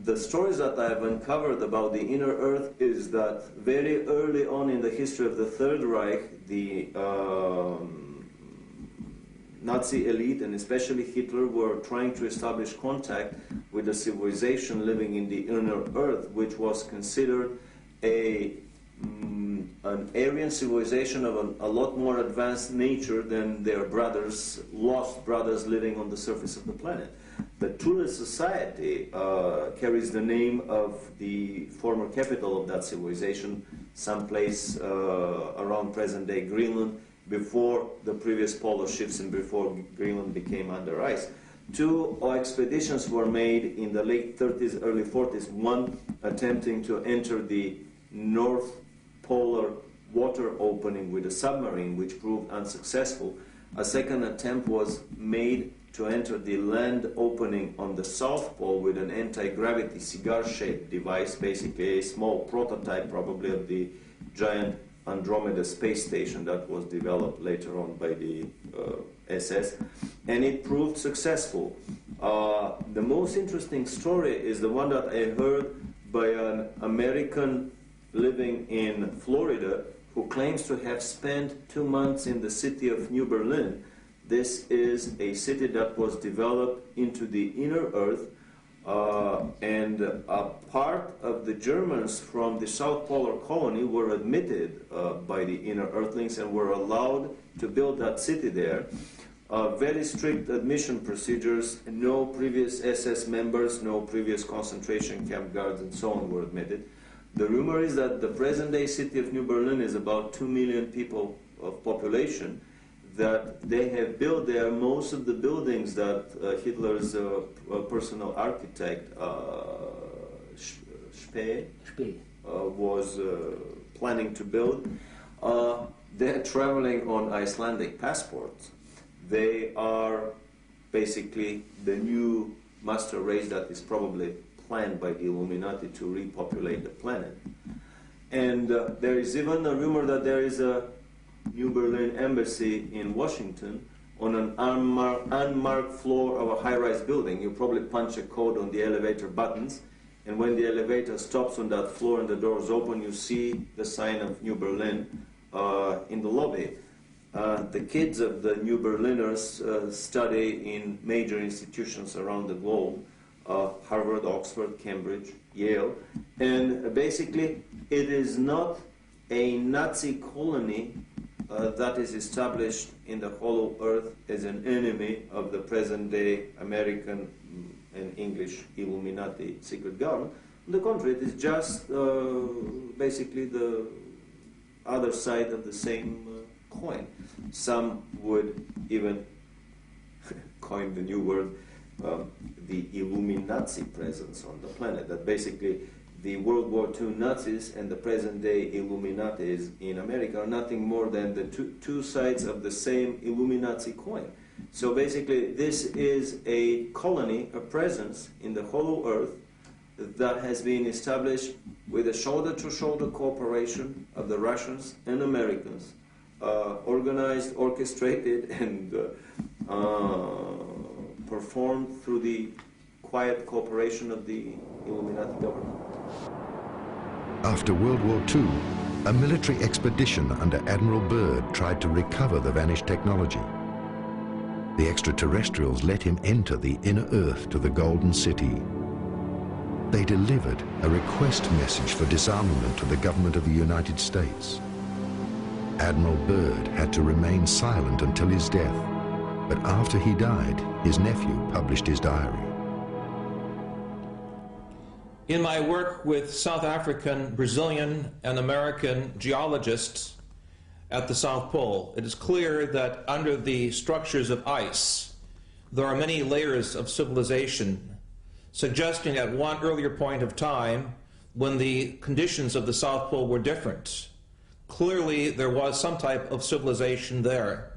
the stories that I have uncovered about the inner Earth is that very early on in the history of the Third Reich, the Nazi elite, and especially Hitler, were trying to establish contact with a civilization living in the inner Earth, which was considered an Aryan civilization of a lot more advanced nature than their brothers, lost brothers living on the surface of the planet. The Thule society carries the name of the former capital of that civilization, someplace around present-day Greenland, before the previous polar shifts and before Greenland became under ice. Two expeditions were made in the late 30s, early 40s, one attempting to enter the North Polar water opening with a submarine, which proved unsuccessful. A second attempt was made to enter the land opening on the South Pole with an anti-gravity cigar-shaped device, basically a small prototype probably of the giant Andromeda space station that was developed later on by the SS, and it proved successful. The most interesting story is the one that I heard by an American living in Florida who claims to have spent 2 months in the city of New Berlin. This is a city that was developed into the inner Earth, and a part of the Germans from the South Polar colony were admitted by the inner Earthlings and were allowed to build that city there. Very strict admission procedures, no previous SS members, no previous concentration camp guards and so on were admitted. The rumor is that the present-day city of New Berlin is about 2 million people of population, that they have built there most of the buildings that Hitler's personal architect, Spee, was planning to build. They're traveling on Icelandic passports. They are basically the new master race that is probably planned by the Illuminati to repopulate the planet. And there is even a rumor that there is a New Berlin embassy in Washington on an unmarked floor of a high-rise building. You probably punch a code on the elevator buttons, and when the elevator stops on that floor and the doors open, you see the sign of New Berlin in the lobby. The kids of the New Berliners study in major institutions around the globe, Harvard, Oxford, Cambridge, Yale, and basically it is not a Nazi colony that is established in the hollow earth as an enemy of the present-day American and English Illuminati secret government. On the contrary, it is just basically the other side of the same coin. Some would even coin the new word, the Illuminati presence on the planet, that basically the World War II Nazis and the present-day Illuminatis in America are nothing more than the two sides of the same Illuminati coin. So basically, this is a colony, a presence in the hollow earth that has been established with a shoulder-to-shoulder cooperation of the Russians and Americans, organized, orchestrated, and performed through the quiet cooperation of the Illuminati government. After World War II, a military expedition under Admiral Byrd tried to recover the vanished technology. The extraterrestrials let him enter the inner Earth to the Golden City. They delivered a request message for disarmament to the government of the United States. Admiral Byrd had to remain silent until his death, but after he died, his nephew published his diary. In my work with South African, Brazilian, and American geologists at the South Pole, it is clear that under the structures of ice, there are many layers of civilization, suggesting at one earlier point of time when the conditions of the South Pole were different. Clearly, there was some type of civilization there.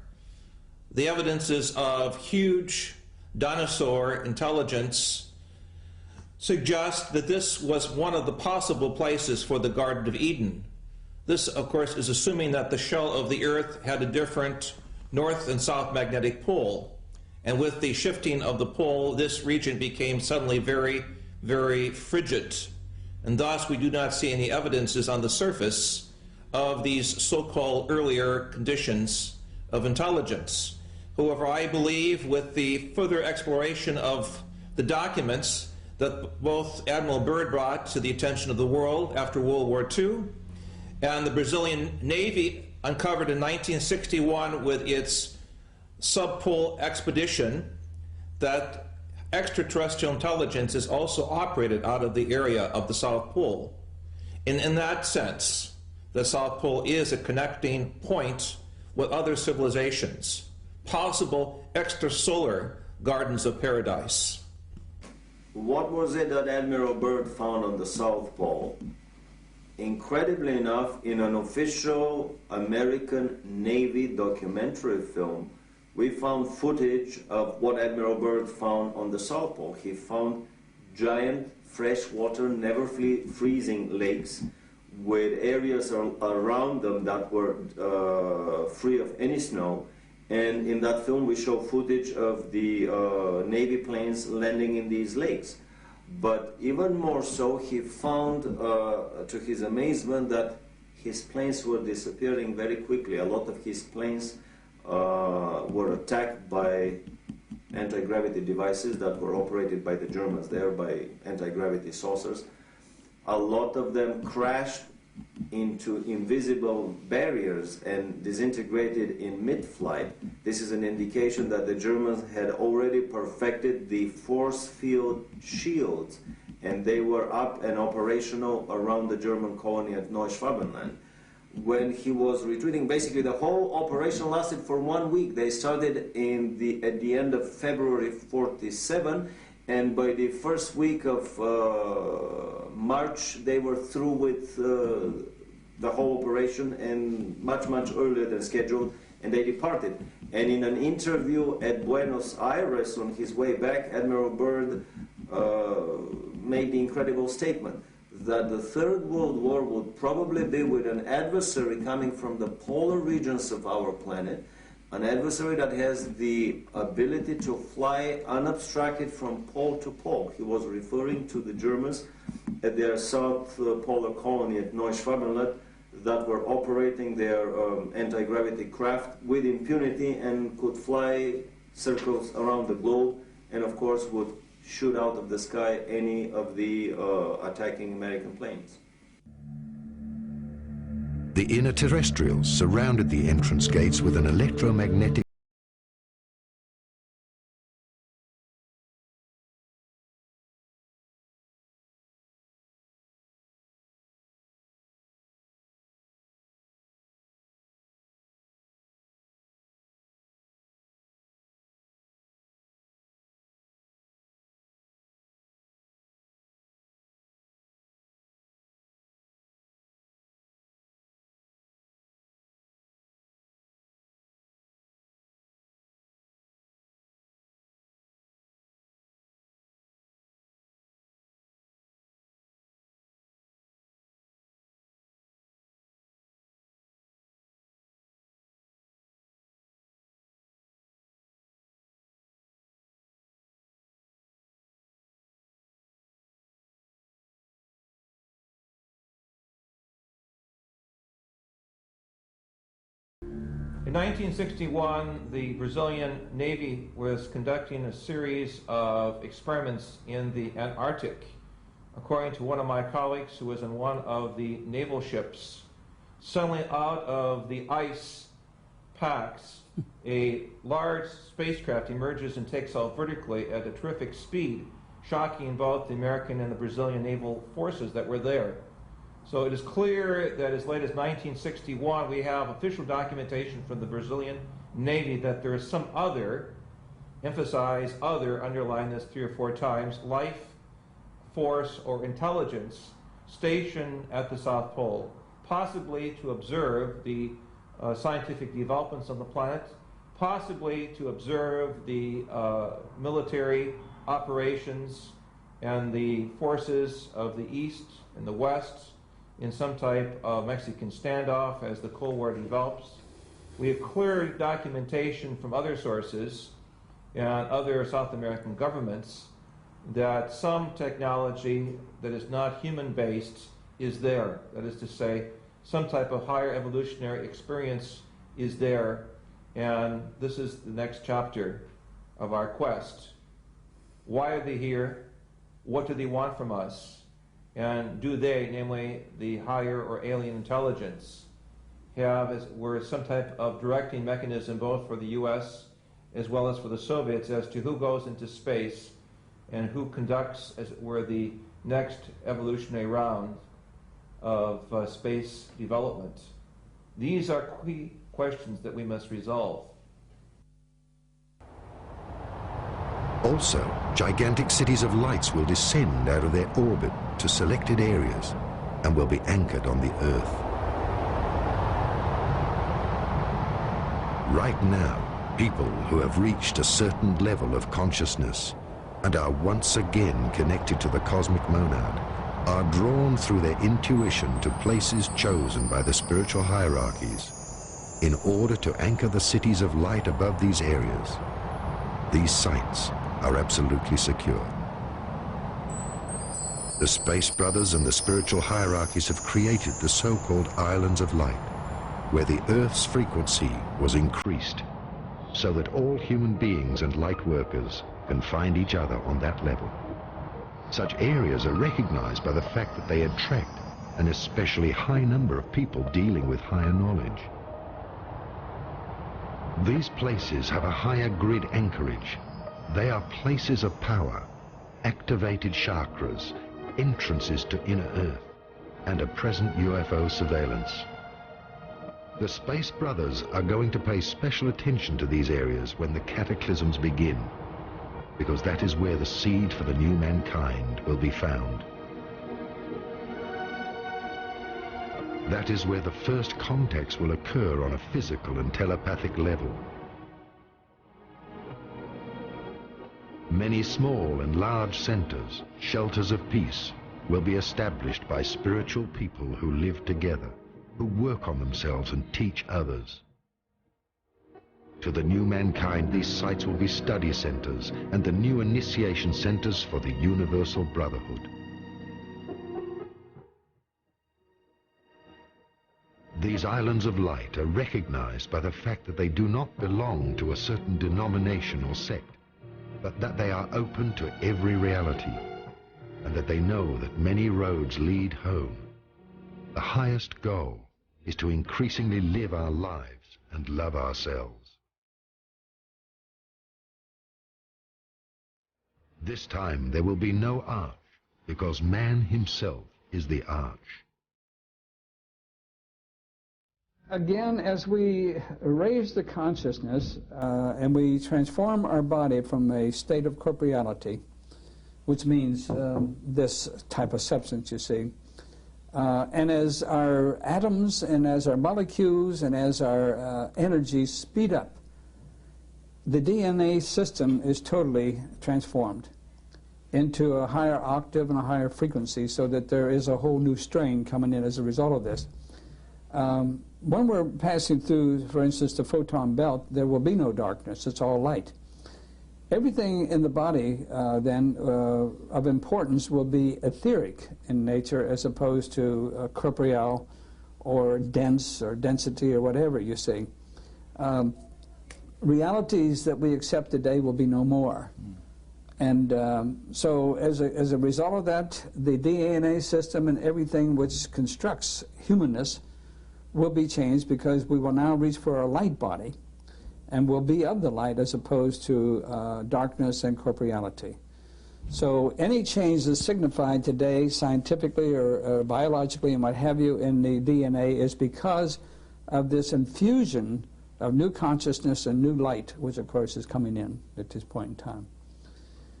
The evidences of huge dinosaur intelligence suggest that this was one of the possible places for the Garden of Eden. This, of course, is assuming that the shell of the Earth had a different north and south magnetic pole. And with the shifting of the pole, this region became suddenly very very frigid, and thus we do not see any evidences on the surface of these so-called earlier conditions of intelligence. However, I believe with the further exploration of the documents that both Admiral Byrd brought to the attention of the world after World War II, and the Brazilian Navy uncovered in 1961 with its subpole expedition, that extraterrestrial intelligence is also operated out of the area of the South Pole. And in that sense, the South Pole is a connecting point with other civilizations, possible extrasolar gardens of paradise. What was it that Admiral Byrd found on the South Pole? Incredibly enough, in an official American Navy documentary film, we found footage of what Admiral Byrd found on the South Pole. He found giant freshwater, never freezing lakes with areas around them that were free of any snow. And in that film we show footage of the Navy planes landing in these lakes. But even more so, he found, to his amazement, that his planes were disappearing very quickly. A lot of his planes were attacked by anti-gravity devices that were operated by the Germans there, by anti-gravity saucers. A lot of them crashed into invisible barriers and disintegrated in mid-flight. This is an indication that the Germans had already perfected the force field shields, and they were up and operational around the German colony at Neuschwabenland. When he was retreating, basically the whole operation lasted for 1 week. They started at the end of February 47, and by the first week of March they were through with the whole operation, and much earlier than scheduled, and they departed. And in an interview at Buenos Aires on his way back, Admiral Byrd made the incredible statement that the Third World War would probably be with an adversary coming from the polar regions of our planet, an adversary that has the ability to fly unobstructed from pole to pole. He was referring to the Germans at their South Polar colony at Neuschwabenland that were operating their anti-gravity craft with impunity and could fly circles around the globe, and of course would shoot out of the sky any of the attacking American planes. The inner terrestrials surrounded the entrance gates with an electromagnetic In 1961, the Brazilian Navy was conducting a series of experiments in the Antarctic. According to one of my colleagues who was in one of the naval ships, suddenly out of the ice packs, a large spacecraft emerges and takes off vertically at a terrific speed, shocking both the American and the Brazilian naval forces that were there. So it is clear that as late as 1961, we have official documentation from the Brazilian Navy that there is some other, emphasize other, underline this 3 or 4 times, life force or intelligence stationed at the South Pole, possibly to observe the scientific developments on the planet, possibly to observe the military operations and the forces of the East and the West in some type of Mexican standoff as the Cold War develops. We have clear documentation from other sources and other South American governments that some technology that is not human-based is there. That is to say, some type of higher evolutionary experience is there, and this is the next chapter of our quest. Why are they here? What do they want from us? And do they, namely the higher or alien intelligence, have, as it were, some type of directing mechanism both for the U.S. as well as for the Soviets as to who goes into space and who conducts, as it were, the next evolutionary round of space development? These are key questions that we must resolve. Also, gigantic cities of lights will descend out of their orbit to selected areas and will be anchored on the Earth. Right now, people who have reached a certain level of consciousness and are once again connected to the cosmic monad are drawn through their intuition to places chosen by the spiritual hierarchies in order to anchor the cities of light above these areas. These sites are absolutely secure. The Space Brothers and the spiritual hierarchies have created the so-called Islands of Light, where the Earth's frequency was increased, so that all human beings and light workers can find each other on that level. Such areas are recognized by the fact that they attract an especially high number of people dealing with higher knowledge. These places have a higher grid anchorage. They are places of power, activated chakras, entrances to inner Earth, and a present UFO surveillance. The Space Brothers are going to pay special attention to these areas when the cataclysms begin, because that is where the seed for the new mankind will be found. That is where the first contacts will occur on a physical and telepathic level. Many small and large centers, shelters of peace, will be established by spiritual people who live together, who work on themselves and teach others. To the new mankind, these sites will be study centers and the new initiation centers for the universal brotherhood. These islands of light are recognized by the fact that they do not belong to a certain denomination or sect, but that they are open to every reality, and that they know that many roads lead home. The highest goal is to increasingly live our lives and love ourselves. This time there will be no arch, because man himself is the arch. Again, as we raise the consciousness and we transform our body from a state of corporeality, which means this type of substance, you see, and as our atoms and as our molecules and as our energies speed up, the DNA system is totally transformed into a higher octave and a higher frequency, so that there is a whole new strain coming in as a result of this. When we're passing through, for instance, the photon belt, there will be no darkness. It's all light. Everything in the body, then, of importance will be etheric in nature as opposed to corporeal or dense or density or whatever you see. Realities that we accept today will be no more. And so as a result of that, the DNA system and everything which constructs humanness will be changed, because we will now reach for a light body and will be of the light as opposed to darkness and corporeality. So any change that's signified today scientifically or biologically and what have you in the DNA is because of this infusion of new consciousness and new light, which of course is coming in at this point in time.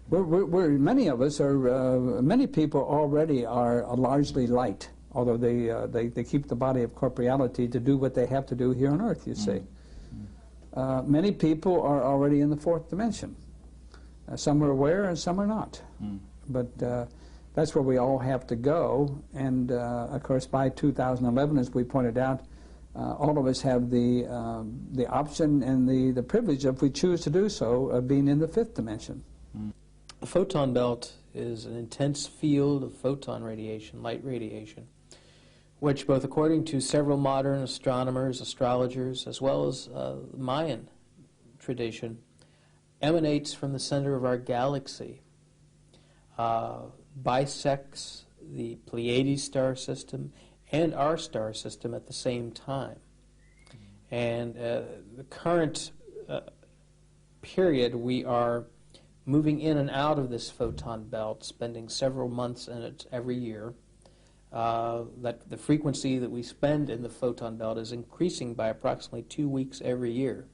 Many of us are, many people already are largely light, although they keep the body of corporeality to do what they have to do here on Earth, you see. Many people are already in the fourth dimension. Some are aware and some are not. But that's where we all have to go. And of course, by 2011, as we pointed out, all of us have the option and the privilege, if we choose to do so, of being in the fifth dimension. The photon belt is an intense field of photon radiation, light radiation, which both according to several modern astronomers, astrologers, as well as the Mayan tradition, emanates from the center of our galaxy, bisects the Pleiades star system and our star system at the same time. And the current period, we are moving in and out of this photon belt, spending several months in it every year. That the frequency that we spend in the photon belt is increasing by approximately 2 weeks every year.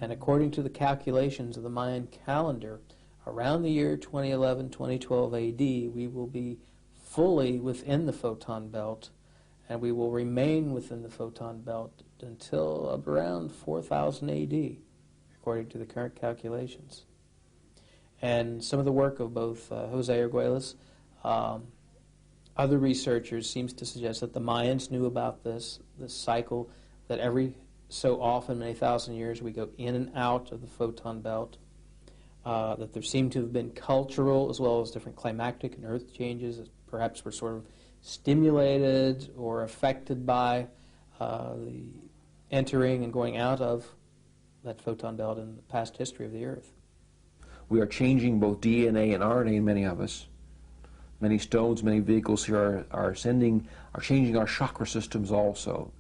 And according to the calculations of the Mayan calendar, around the year 2011, 2012 AD, we will be fully within the photon belt, and we will remain within the photon belt until around 4000 AD, according to the current calculations. And some of the work of both Jose Arguelles, other researchers, seems to suggest that the Mayans knew about this cycle, that every so often, many thousand years, we go in and out of the photon belt, that there seem to have been cultural as well as different climactic and earth changes that perhaps were sort of stimulated or affected by the entering and going out of that photon belt in the past history of the Earth. We are changing both DNA and RNA in many of us. Many stones, many vehicles here are changing our chakra systems also.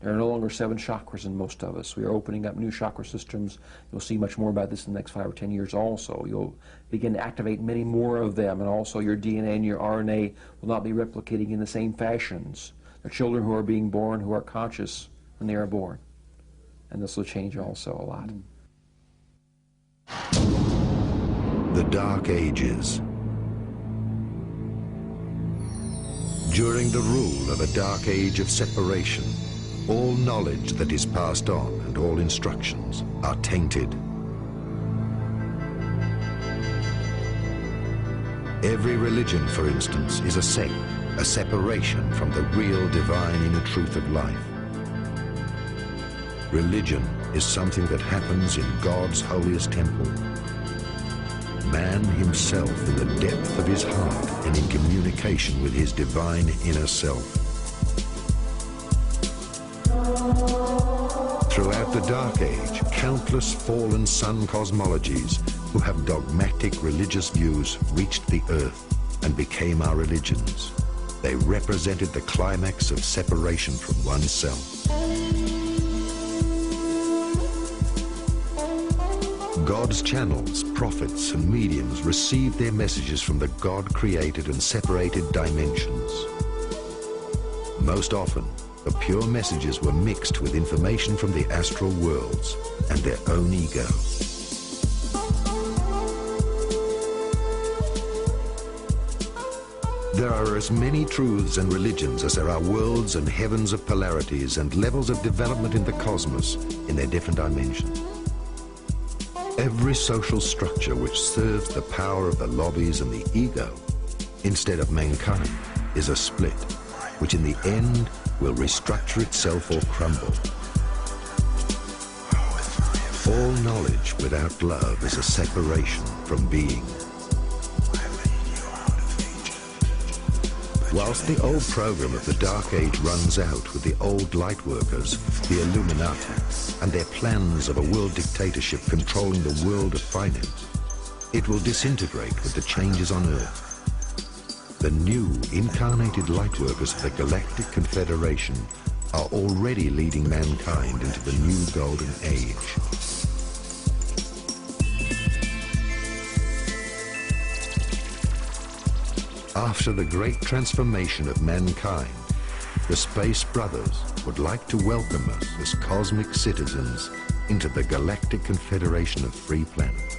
There are no longer 7 chakras in most of us. We are opening up new chakra systems. You'll see much more about this in the next 5 or 10 years also. You'll begin to activate many more of them, and also your DNA and your RNA will not be replicating in the same fashions. There are children who are being born who are conscious when they are born. And this will change also a lot. The Dark Ages. During the rule of a dark age of separation, all knowledge that is passed on and all instructions are tainted. Every religion, for instance, is a sect, a separation from the real divine inner truth of life. Religion is something that happens in God's holiest temple. Man himself in the depth of his heart and in communication with his divine inner self. Throughout the Dark Age, countless fallen sun cosmologies who have dogmatic religious views reached the earth and became our religions. They represented the climax of separation from oneself. God's channels, prophets, and mediums received their messages from the God-created and separated dimensions. Most often, the pure messages were mixed with information from the astral worlds and their own ego. There are as many truths and religions as there are worlds and heavens of polarities and levels of development in the cosmos in their different dimensions. Every social structure which serves the power of the lobbies and the ego instead of mankind is a split, which in the end will restructure itself or crumble. All knowledge without love is a separation from being. Whilst the old program of the Dark Age runs out with the old lightworkers, the Illuminati, and their plans of a world dictatorship controlling the world of finance, it will disintegrate with the changes on Earth. The new incarnated lightworkers of the Galactic Confederation are already leading mankind into the new Golden Age. After the great transformation of mankind, the Space Brothers would like to welcome us as cosmic citizens into the Galactic Confederation of Free Planets.